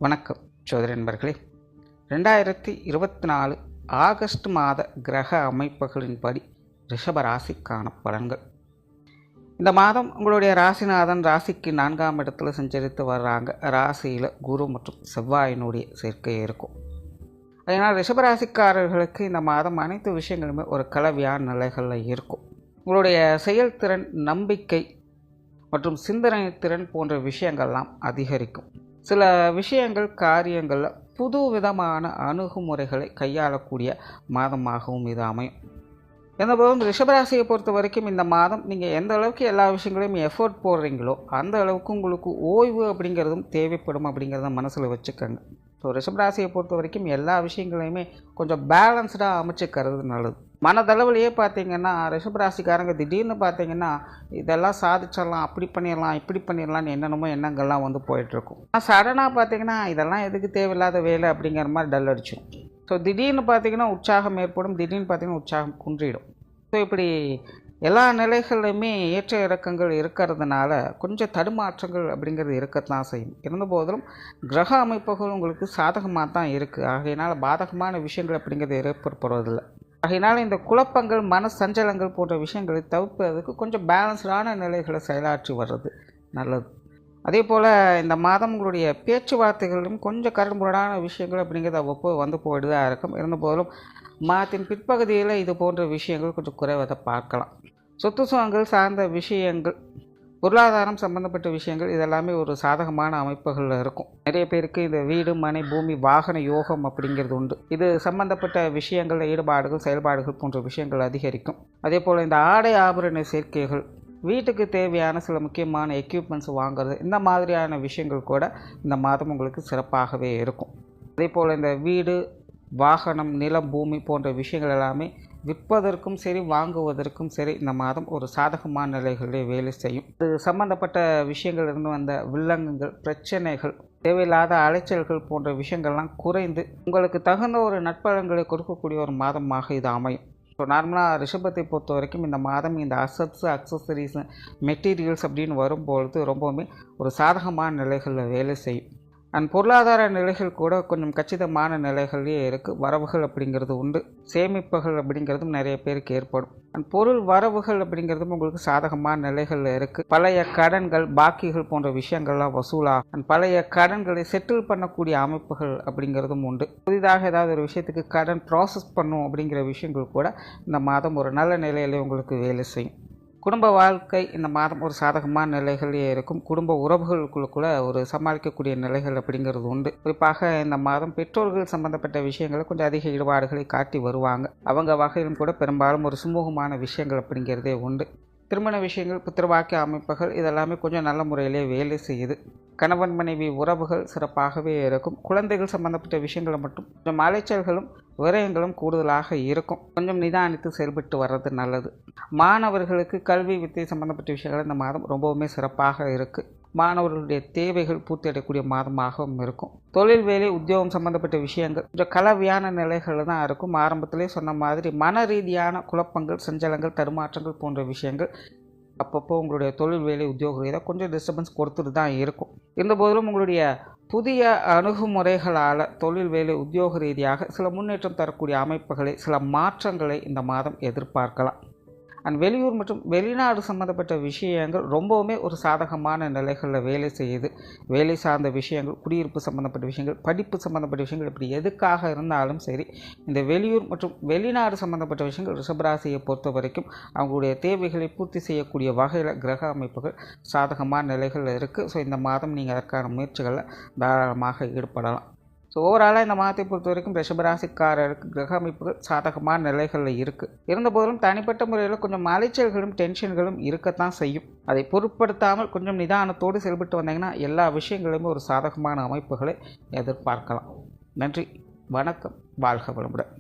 வணக்கம் சோதரி நண்பர்களே. 2024 ஆகஸ்ட் மாத கிரக அமைப்புகளின்படி ரிஷப ராசிக்கான பலன்கள். இந்த மாதம் உங்களுடைய ராசிநாதன் ராசிக்கு 4ஆம் இடத்துல சஞ்சரித்து வர்றாங்க. ராசியில் குரு மற்றும் செவ்வாயினுடைய சேர்க்கை இருக்கும். அதனால் ரிஷபராசிக்காரர்களுக்கு இந்த மாதம் அனைத்து விஷயங்களுமே ஒரு கலவையான நிலைகளில் இருக்கும். உங்களுடைய செயல்திறன், நம்பிக்கை மற்றும் சிந்தனை திறன் போன்ற விஷயங்கள்லாம் அதிகரிக்கும். சில விஷயங்கள், காரியங்களில் புது விதமான அணுகுமுறைகளை கையாளக்கூடிய மாதமாகவும் இது அமையும். எந்தபோதும் ரிஷபராசியை பொறுத்த வரைக்கும் இந்த மாதம் நீங்கள் எந்த அளவுக்கு எல்லா விஷயங்களையும் எஃபோர்ட் போடுறீங்களோ அந்த அளவுக்கு உங்களுக்கு ஓய்வு அப்படிங்கிறதும் தேவைப்படும் அப்படிங்கிறத மனசில் வச்சுக்கோங்க. ஸோ ரிஷபராசியை பொறுத்த வரைக்கும் எல்லா விஷயங்களையுமே கொஞ்சம் பேலன்ஸ்டாக அமைச்சுக்கிறது நல்லது. மனதளவுலையே பார்த்தீங்கன்னா ரிஷபராசிக்காரங்க திடீர்னு பார்த்தீங்கன்னா இதெல்லாம் சாதிச்சிடலாம், அப்படி பண்ணிடலாம், இப்படி பண்ணிடலான்னு என்னென்னமோ எண்ணங்கள்லாம் வந்து போயிட்டுருக்கும். ஆனால் சடனாக பார்த்தீங்கன்னா இதெல்லாம் எதுக்கு தேவையில்லாத வேலை அப்படிங்கிற மாதிரி டல் அடிச்சிடும். ஸோ திடீர்னு பார்த்தீங்கன்னா உற்சாகம் ஏற்படும், திடீர்னு பார்த்தீங்கன்னா உற்சாகம் குன்றிடும். ஸோ இப்படி எல்லா நிலைகளிலுமே ஏற்ற இறக்கங்கள் இருக்கிறதுனால கொஞ்சம் தடுமாற்றங்கள் அப்படிங்கிறது இருக்கத்தான் செய்யும். இருந்தபோதிலும் கிரக அமைப்புகள் உங்களுக்கு சாதகமாக தான் இருக்குது. ஆகையினால் பாதகமான விஷயங்கள் அப்படிங்கிறது ஏற்படுவதில்லை. ஆகையினால் இந்த குழப்பங்கள், மன சஞ்சலங்கள் போன்ற விஷயங்களை தவிர்ப்பதற்கு கொஞ்சம் பேலன்ஸ்டான நிலைகளை செயலாற்றி வர்றது நல்லது. அதே போல் இந்த மாதம் உங்களுடைய பேச்சுவார்த்தைகளிலும் கொஞ்சம் கரடுமுரடான விஷயங்கள் அப்படிங்கிறது அவ்வப்போது வந்து போயிட்டு தான் இருக்கும். இருந்தபோதிலும் மாதத்தின் பிற்பகுதியில் இது போன்ற விஷயங்கள் கொஞ்சம் குறைவதை பார்க்கலாம். சொத்து சுகங்கள் சார்ந்த விஷயங்கள், பொருளாதாரம் சம்பந்தப்பட்ட விஷயங்கள் இதெல்லாமே ஒரு சாதகமான அமைப்புகளில் இருக்கும். நிறைய பேருக்கு இந்த வீடு, மனை, பூமி, வாகன யோகம் அப்படிங்கிறது உண்டு. இது சம்பந்தப்பட்ட விஷயங்கள், ஈடுபாடுகள், செயல்பாடுகள் போன்ற விஷயங்கள் அதிகரிக்கும். அதே போல் இந்த ஆடை ஆபரண சேர்க்கைகள், வீட்டுக்கு தேவையான சில முக்கியமான எக்யூப்மெண்ட்ஸ் வாங்குறது, இந்த மாதிரியான விஷயங்கள் கூட இந்த மாதம் உங்களுக்கு சிறப்பாகவே இருக்கும். அதே போல் இந்த வீடு, வாகனம், நிலம், பூமி போன்ற விஷயங்கள் எல்லாமே விற்பதற்கும் சரி, வாங்குவதற்கும் சரி இந்த மாதம் ஒரு சாதகமான நிலைகளிலே வேலை செய்யும். இது சம்பந்தப்பட்ட விஷயங்கள் இருந்து வந்த வில்லங்கங்கள், பிரச்சனைகள், தேவையில்லாத அலைச்சல்கள் போன்ற விஷயங்கள்லாம் குறைந்து உங்களுக்கு தகுந்த ஒரு நட்பலன்களை கொடுக்கக்கூடிய ஒரு மாதமாக இது அமையும். ஸோ நார்மலாக ரிஷபத்தை பொறுத்த வரைக்கும் இந்த மாதம் இந்த அசட்ஸு, அக்சசரிஸ், மெட்டீரியல்ஸ் அப்படின்னு வரும்பொழுது ரொம்பவுமே ஒரு சாதகமான நிலைகளில் வேலை செய்யும். அண்ட் பொருளாதார நிலைகள் கூட கொஞ்சம் கச்சிதமான நிலைகள்லேயே இருக்குது. வரவுகள் அப்படிங்கிறது உண்டு, சேமிப்புகள் அப்படிங்கிறதும் நிறைய பேருக்கு ஏற்படும். அண்ட் பொருள் வரவுகள் அப்படிங்கிறதும் உங்களுக்கு சாதகமான நிலைகளில் இருக்குது. பழைய கடன்கள், பாக்கிகள் போன்ற விஷயங்கள்லாம் வசூலாகும். அண்ட் பழைய கடன்களை செட்டில் பண்ணக்கூடிய அமைப்புகள் அப்படிங்கிறதும் உண்டு. புதிதாக ஏதாவது ஒரு விஷயத்துக்கு கடன் ப்ராசஸ் பண்ணும் அப்படிங்கிற விஷயங்கள் கூட இந்த மாதம் ஒரு நல்ல நிலையிலே உங்களுக்கு வேலை செய்யும். குடும்ப வாழ்க்கை இந்த மாதம் ஒரு சாதகமான நிலைகளே இருக்கும். குடும்ப உறவுகளுக்குள்ள ஒரு சமாளிக்கக்கூடிய நிலைகள் அப்படிங்கிறது உண்டு. குறிப்பாக இந்த மாதம் பெற்றோர்கள் சம்பந்தப்பட்ட விஷயங்களை கொஞ்சம் அதிக ஈடுபாடுகளை காட்டி வருவாங்க. அவங்க வகையிலும் கூட பெரும்பாலும் ஒரு சுமூகமான விஷயங்கள் அப்படிங்கிறதே உண்டு. திருமண விஷயங்கள், புத்திரவாக்கிய அமைப்புகள் இதெல்லாமே கொஞ்சம் நல்ல முறையிலே வேலை செய்யுது. கணவன் மனைவி உறவுகள் சிறப்பாகவே இருக்கும். குழந்தைகள் சம்பந்தப்பட்ட விஷயங்களை மட்டும் கொஞ்சம் அலைச்சல்களும் விரயங்களும் கூடுதலாக இருக்கும். கொஞ்சம் நிதானித்து செயல்பட்டு வர்றது நல்லது. மாணவர்களுக்கு கல்வி, வித்தை சம்பந்தப்பட்ட விஷயங்கள் இந்த மாதம் ரொம்பவுமே சிறப்பாக இருக்குது. மாணவர்களுடைய தேவைகள் பூர்த்தி அடையக்கூடிய மாதமாகவும் இருக்கும். தொழில், வேலை, உத்தியோகம் சம்பந்தப்பட்ட விஷயங்கள் கொஞ்சம் கலவையான நிலைகள் தான் இருக்கும். ஆரம்பத்திலே சொன்ன மாதிரி மன ரீதியான குழப்பங்கள், சஞ்சலங்கள், தடுமாற்றங்கள் போன்ற விஷயங்கள் அப்பப்போ உங்களுடைய தொழில், வேலை, உத்தியோக ரீதியாக கொஞ்சம் டிஸ்டர்பன்ஸ் கொடுத்துட்டு தான் இருக்கும். இருந்தபோதிலும் உங்களுடைய புதிய அணுகுமுறைகளால் தொழில், வேலை, உத்தியோக ரீதியாக சில முன்னேற்றம் தரக்கூடிய அமைப்புகளை, சில மாற்றங்களை இந்த மாதம் எதிர்பார்க்கலாம். அண்ட் வெளியூர் மற்றும் வெளிநாடு சம்மந்தப்பட்ட விஷயங்கள் ரொம்பவுமே ஒரு சாதகமான நிலைகளில் வேலை செய்யுது. வேலை சார்ந்த விஷயங்கள், குடியிருப்பு சம்மந்தப்பட்ட விஷயங்கள், படிப்பு சம்மந்தப்பட்ட விஷயங்கள், இப்படி எதுக்காக இருந்தாலும் சரி இந்த வெளியூர் மற்றும் வெளிநாடு சம்மந்தப்பட்ட விஷயங்கள் ரிஷபராசியை பொறுத்த வரைக்கும் அவங்களுடைய தேவைகளை பூர்த்தி செய்யக்கூடிய வகையில் கிரக அமைப்புகள் சாதகமான நிலைகளில் இருக்குது. ஸோ இந்த மாதம் நீங்கள் அதற்கான முயற்சிகளில் தாராளமாக ஈடுபடலாம். ஸோ ஓவராலாக இந்த மாதத்தை பொறுத்த வரைக்கும் ரிஷபராசிக்காரருக்கு கிரக அமைப்புகள் சாதகமான நிலைகளில் இருக்குது. இருந்தபோதிலும் தனிப்பட்ட முறையில் கொஞ்சம் அலைச்சல்களும் டென்ஷன்களும் இருக்கத்தான் செய்யும். அதை பொருட்படுத்தாமல் கொஞ்சம் நிதானத்தோடு செயல்பட்டு வந்தீங்கன்னா எல்லா விஷயங்களுமே ஒரு சாதகமான அமைப்புகளை எதிர்பார்க்கலாம். நன்றி, வணக்கம், வாழ்க வளமுடன்.